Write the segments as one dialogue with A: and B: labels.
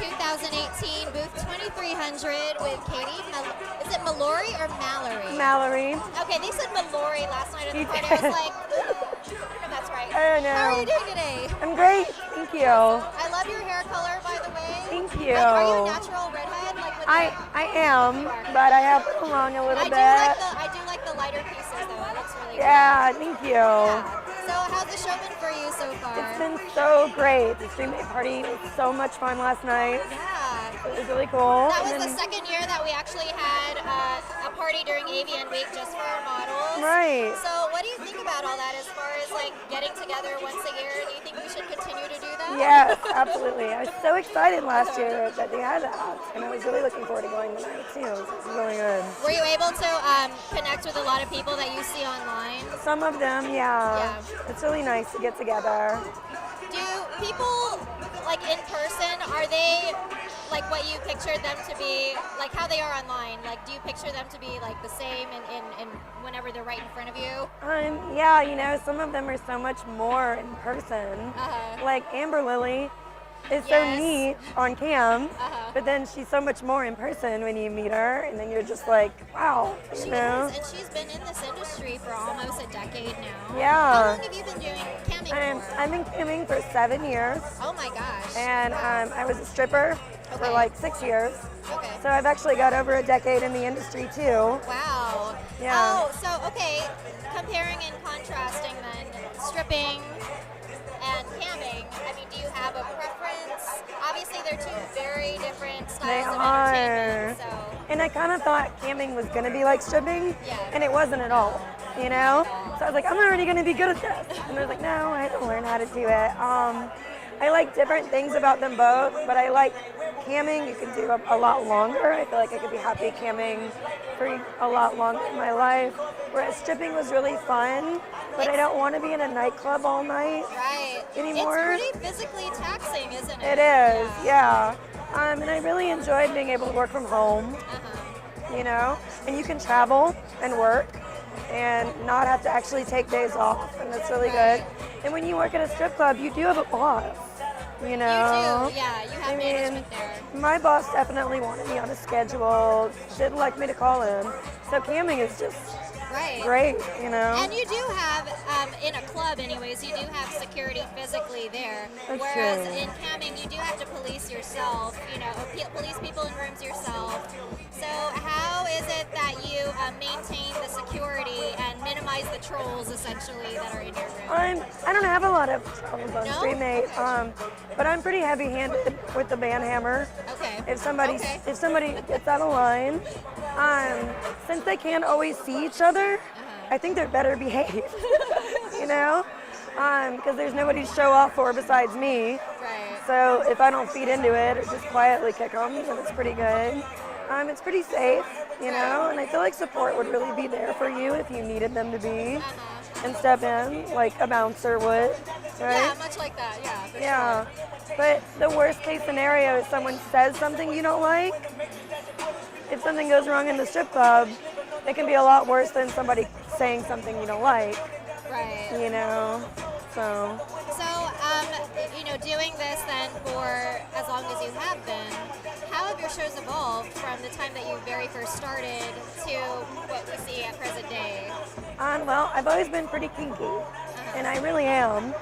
A: 2018, booth 2300 with Katy. Is it Mallory or Mallory?
B: Mallory.
A: Okay, they said Mallory last night at the party. I was like, I don't know if that's right.
B: I don't know.
A: How are you doing today?
B: I'm great. Thank you.
A: I love your hair color, by the way.
B: Thank you.
A: Are you a natural redhead?
B: I am, but I have it along a little bit.
A: I do like the lighter pieces, though. It looks really good.
B: Yeah, thank you.
A: Yeah. So how's the show been for you so far?
B: It's been so great. The Streamate party was so much fun last night.
A: Yeah.
B: It was really cool.
A: That was the second year that we actually had a party during AVN week just for our models.
B: Right.
A: So what do you think about all that as far as like getting together once a year? Do you think we should continue to do that?
B: Yes, absolutely. I was so excited last year that they had that, and I was really looking forward to going tonight too. It was really good.
A: Were you able to connect with a lot of people that you see online?
B: Some of them, yeah. It's really nice to get together.
A: Do people, like in person, are they like what you pictured them to be, like how they are online? Like, do you picture them to be like the same and whenever they're right in front of you?
B: Yeah, you know, some of them are so much more in person. Like Amber Lily is so neat on cam, but then she's so much more in person when you meet her, and then you're just like, wow, you know?
A: Is, and she's been in this industry for almost a decade now.
B: Yeah.
A: How long have you been doing camming for?
B: I've been camming for 7 years.
A: Oh my gosh.
B: And I was a stripper for like 6 years.
A: Okay.
B: So I've actually got over a decade in the industry too.
A: Wow.
B: Yeah.
A: Oh, so okay, comparing and contrasting then, stripping and camming, I mean, do you have a preference? Obviously, they're two very different styles of entertainment. So.
B: And I kind of thought camming was going to be like stripping, and it wasn't at all, you know? So I was like, I'm already going to be good at this. And I was like, no, I had to learn how to do it. I like different things about them both, but I like camming. You can do a lot longer. I feel like I could be happy camming for a lot longer in my life. Whereas stripping was really fun, but I don't want to be in a nightclub all night anymore.
A: It's pretty physically taxing, isn't it?
B: It is, yeah. And I really enjoyed being able to work from home, you know? And you can travel and work and not have to actually take days off, and that's really good. And when you work at a strip club, you do have a boss. You know?
A: You do, yeah. You have management there.
B: My boss definitely wanted me on a schedule, didn't like me to call in. So camming is just great, you know?
A: And you do have, in a club anyways, you do have security physically there.
B: That's
A: whereas
B: true.
A: in camming, you do have to police yourself, you know, police people in rooms yourself. So how is it that you maintain the security and minimize the trolls, essentially, that are in your room?
B: I don't have a lot of trolls on Streamate, but I'm pretty heavy-handed with the band hammer.
A: Okay.
B: If somebody gets out of line, since they can't always see each other, I think they're better behaved, you know? Because there's nobody to show off for besides me.
A: Right.
B: So if I don't feed into it or just quietly kick them, then it's pretty good. It's pretty safe, you know? And I feel like support would really be there for you if you needed them to be and step in like a bouncer would, right?
A: Yeah, much like that, yeah. Sure.
B: But the worst case scenario is someone says something you don't like. If something goes wrong in the strip club, it can be a lot worse than somebody saying something you don't like.
A: Right.
B: You know, so.
A: So, you know, doing this then for as long as you have been, how have your shows evolved from the time that you very first started to what we see at present day?
B: Well, I've always been pretty kinky, and I really am.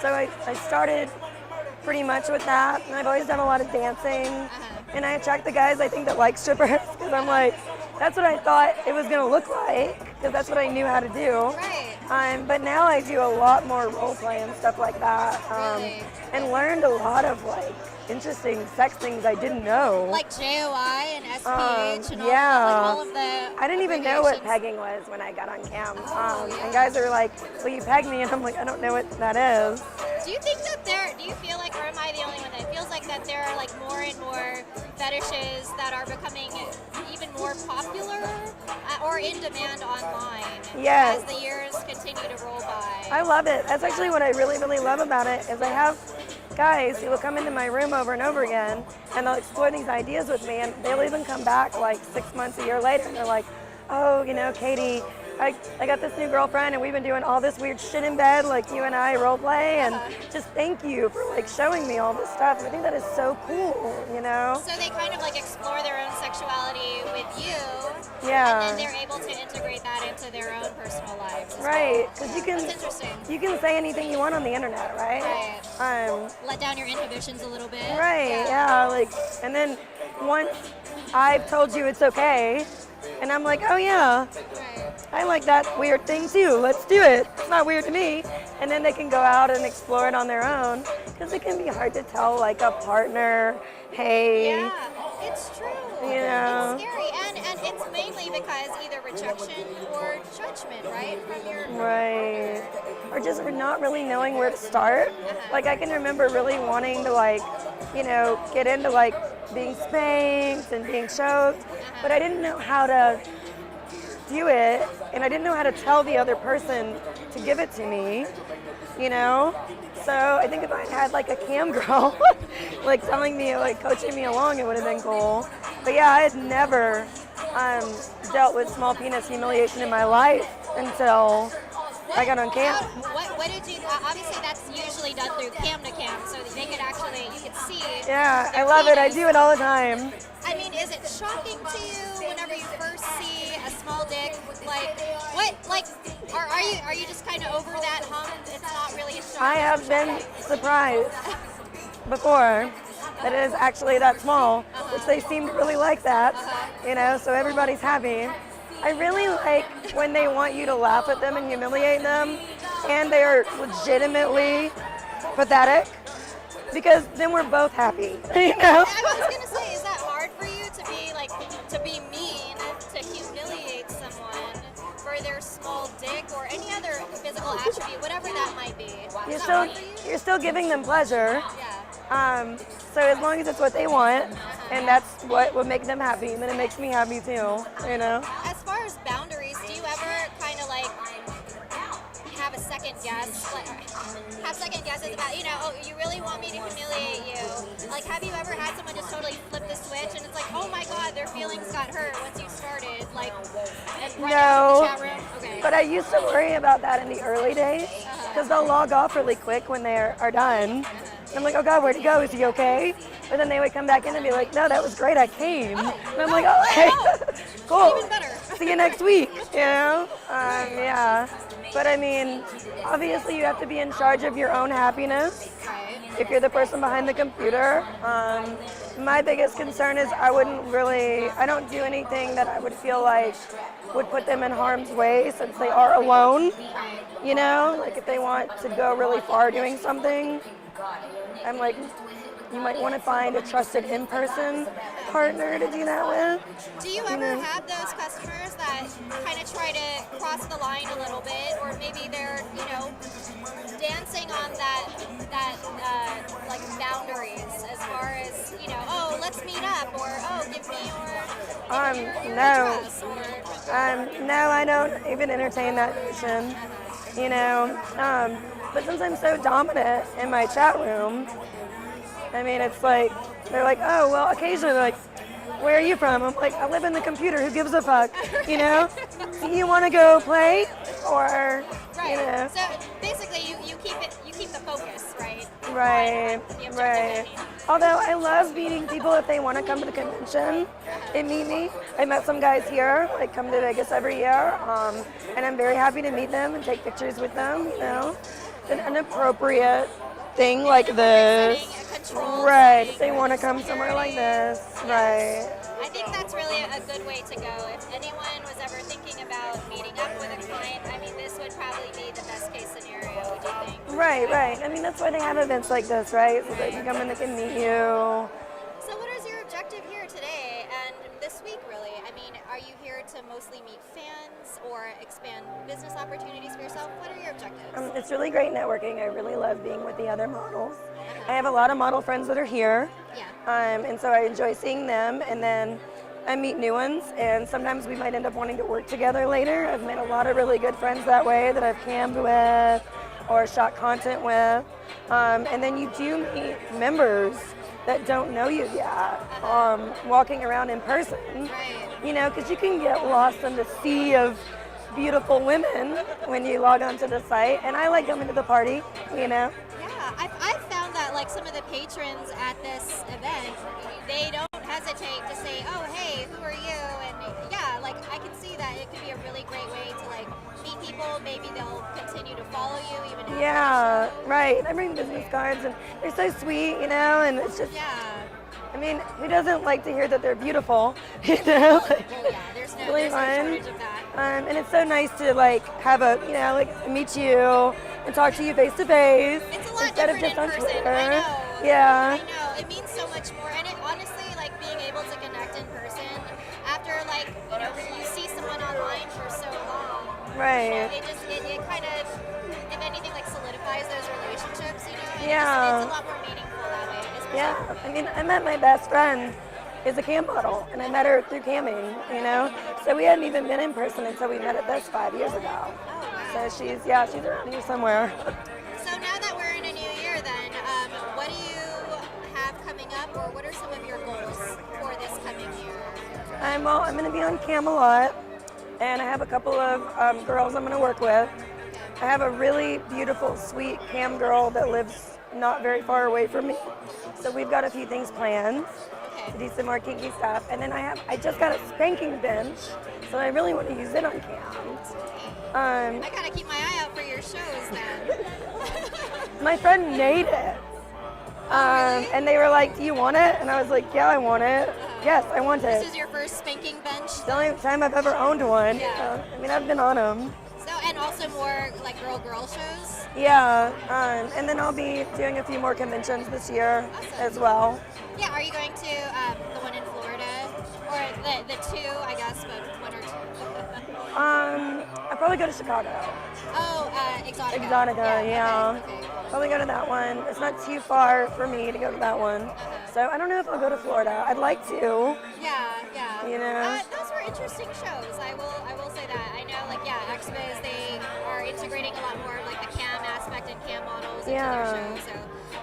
B: So I started pretty much with that, and I've always done a lot of dancing, and I attract the guys I think that like strippers, because I'm like, that's what I thought it was going to look like, because that's what I knew how to do.
A: Right.
B: But now I do a lot more role play and stuff like that, and learned a lot of like interesting sex things I didn't know.
A: Like JOI and SPH and all of the
B: I didn't even know what pegging was when I got on cam. And guys are like, will you peg me? And I'm like, I don't know what that is.
A: Do you think that do you feel like, or am I the only one that feels like that there are like more and more fetishes that are becoming even more popular or in demand online as the years continue to roll by?
B: I love it. That's actually what I really, really love about it, is I have guys who will come into my room over and over again, and they'll explore these ideas with me, and they'll even come back like 6 months, a year later, and they're like, oh, you know, Katy, I got this new girlfriend and we've been doing all this weird shit in bed, like you and I role play, and just thank you for like showing me all this stuff. I think that is so cool, you know?
A: So they kind of like explore their own sexuality with you,
B: Yeah.
A: and then they're able to integrate that into their own personal lives.
B: Right, because
A: That's interesting.
B: you can say anything you want on the internet, right?
A: Let down your inhibitions a little bit.
B: Right, yeah, like, and then once I've told you it's okay, and I'm like, oh yeah, I like that weird thing too, let's do it. It's not weird to me. And then they can go out and explore it on their own, because it can be hard to tell like a partner, hey.
A: Yeah, it's true.
B: You know.
A: It's scary, and it's mainly because either rejection or judgment, right? From your
B: Right. Or just not really knowing where to start. Like I can remember really wanting to like, you know, get into like being spanked and being choked, but I didn't know how to do it, and I didn't know how to tell the other person to give it to me, you know? So I think if I had like a cam girl like telling me, like coaching me along, it would have been cool. But yeah, I had never dealt with small penis humiliation in my life until I got on cam.
A: What did you, obviously that's usually done through cam to cam, so that they could actually, you could see.
B: Yeah, I love it. I do it all the time.
A: I mean, is it shocking to you whenever you first see a small dick? Like, what, like, are you just kind of over that hump? It's not really a shock.
B: I have been surprised before that it is actually that small, which they seem to really like that, you know, so everybody's happy. I really like when they want you to laugh at them and humiliate them, and they are legitimately pathetic, because then we're both happy, you know?
A: I was gonna say, is that hard for you to be like, to be mean, to humiliate someone for their small dick or any other physical attribute, whatever that might be?
B: You're still giving them pleasure.
A: Yeah.
B: So as long as it's what they want, and that's what would make them happy, and then it makes me happy too, you know?
A: As far as boundaries, do you ever kind of like have a second guess, like have second guesses about, you know, oh, you really want me to humiliate you? Like, have you ever had someone just totally flip the switch and it's like, oh my God, their feelings got hurt once you started, like, and right out in the chat room? Okay.
B: But I used to worry about that in the early days, because they'll log off really quick when they are done. I'm like, oh God, where'd he go? Is he okay? But then they would come back in and be like, no, that was great, I came. And I'm like, oh, hey, cool.
A: Even better.
B: See you next week, you know? Yeah. But I mean, obviously you have to be in charge of your own happiness. If you're the person behind the computer. My biggest concern is I don't do anything that I would feel like would put them in harm's way, since they are alone. You know, like if they want to go really far doing something, I'm like, you might want to find a trusted in-person partner to do that with.
A: Do you ever have those customers that kind of try to cross the line a little bit, or maybe they're, you know, dancing on that like boundaries as far as, you know, oh, let's meet up, or oh, give me your
B: no.
A: address, or
B: No, I don't even entertain that notion, you know. But since I'm so dominant in my chat room, I mean, it's like, they're like, oh, well, occasionally they're like, where are you from? I'm like, I live in the computer, who gives a fuck, you know? Do you want to go play? Or,
A: right.
B: You know.
A: So basically you keep the focus, right?
B: Right, right. Although I love meeting people if they want to come to the convention and meet me. I met some guys here, like come to Vegas every year, and I'm very happy to meet them and take pictures with them, you know? An inappropriate thing like this. Right, if they want to come somewhere like this, right.
A: I think that's really a good way to go. If anyone was ever thinking about meeting up with a client, I mean, this would probably be the best case scenario, do you think?
B: Right, right. I mean, that's why they have events like this, right? So that you come in, they can meet you.
A: So what is your objective here today and this week, really? I mean, are you here to mostly meet fans or expand business opportunities for yourself? What are your objectives?
B: It's really great networking. I really love being with the other models. I have a lot of model friends that are here, and so I enjoy seeing them, and then I meet new ones, and sometimes we might end up wanting to work together later. I've made a lot of really good friends that way that I've cammed with or shot content with, and then you do meet members that don't know you yet, walking around in person, you know, because you can get lost in the sea of beautiful women when you log onto the site, and I like coming to the party, you know.
A: Yeah, I've found that like some of the patrons at this event, they don't hesitate to say, oh, hey, who are you? And yeah, like I can see that it could be a really great way to like meet people. Maybe they'll continue to follow you even after
B: Yeah, right. I bring business cards, and they're so sweet, you know, and it's just,
A: yeah.
B: I mean, who doesn't like to hear that they're beautiful, you know?
A: Well, yeah, there's no shortage of that.
B: And it's so nice to like have a, you know, like meet you and talk to you face to face
A: It's a lot
B: instead of
A: different
B: just on
A: in person.
B: Twitter.
A: I know.
B: Yeah.
A: I know. It means so much more. And it honestly, like being able to connect in person after like, you know, you see someone online for so long.
B: Right.
A: It kind of, if anything, like solidifies those relationships, you know? And
B: Yeah.
A: it's a lot more meaningful that way.
B: Yeah. I mean, I met my best friend is a cam model, and I met her through camming, you know? So we hadn't even been in person until we met at this 5 years ago.
A: Oh, wow.
B: So she's around here somewhere.
A: So now that we're in a new year then, what do you have coming up, or what are some of your goals for this coming year?
B: I'm going to be on cam a lot, and I have a couple of girls I'm going to work with. I have a really beautiful, sweet cam girl that lives not very far away from me. So we've got a few things planned to do some more kinky stuff. And then I just got a spanking bench, so I really want to use it on cam.
A: I gotta keep my eye out for your shows then.
B: My friend made it.
A: Really?
B: And they were like, do you want it? And I was like, yeah, I want it. Yes, I want it.
A: This is your first spanking bench?
B: The only time I've ever owned one.
A: Yeah.
B: I mean, I've been on them.
A: So, and also more like girl shows?
B: Yeah, and then I'll be doing a few more conventions this year as well.
A: Yeah, are you going to the one in Florida? Or the two, I guess, but one or two?
B: I'll probably go to Chicago.
A: Oh, Exotica.
B: Exotica, yeah.
A: Okay, cool.
B: Probably go to that one. It's not too far for me to go to that one. So I don't know if I'll go to Florida. I'd like to.
A: Yeah.
B: You know?
A: Those were interesting shows. I will say that. I know, like, yeah, Expos, they are integrating a lot more of like the cam aspect and cam models into their shows. So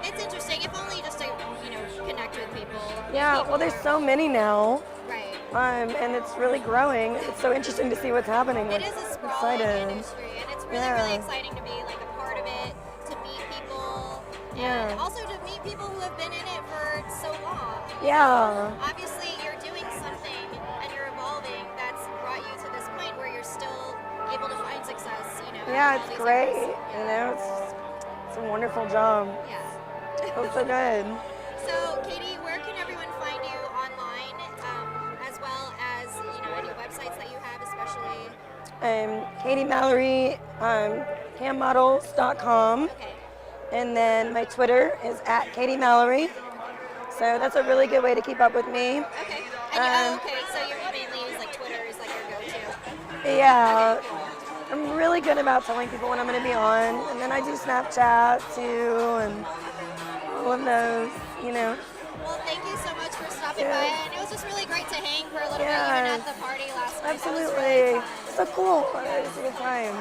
A: it's interesting, if only just to, you know, connect with people.
B: Yeah, well, there's so many now.
A: Right.
B: And it's really growing. It's so interesting to see what's happening.
A: It is a sprawling
B: excited.
A: industry, and it's really, really exciting to be like a part of it, to meet people, and also to meet people who have been in it for so long.
B: Yeah.
A: Obviously, you're doing something and you're evolving that's brought you to this point where you're still able to find success, you know.
B: Yeah, it's great. You know, it's a wonderful job.
A: Yeah.
B: Feels so good.
A: So, Katy, where can everyone find you online, as well as, you know, any websites that you have, especially?
B: Katy Mallory, cammodels.com.
A: Okay.
B: And then my Twitter is at Katy Mallory. So that's a really good way to keep up with me.
A: Okay. And so you mainly use like Twitter is like your go-to.
B: Yeah. Okay. I'm really good about telling people when I'm going to be on. And then I do Snapchat too and all of those, you know.
A: Well, thank you so much for stopping by. And it was just really great to hang for a little bit even at the party last night.
B: Absolutely. It's so cool. It was a good time.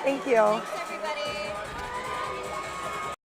B: Thank you.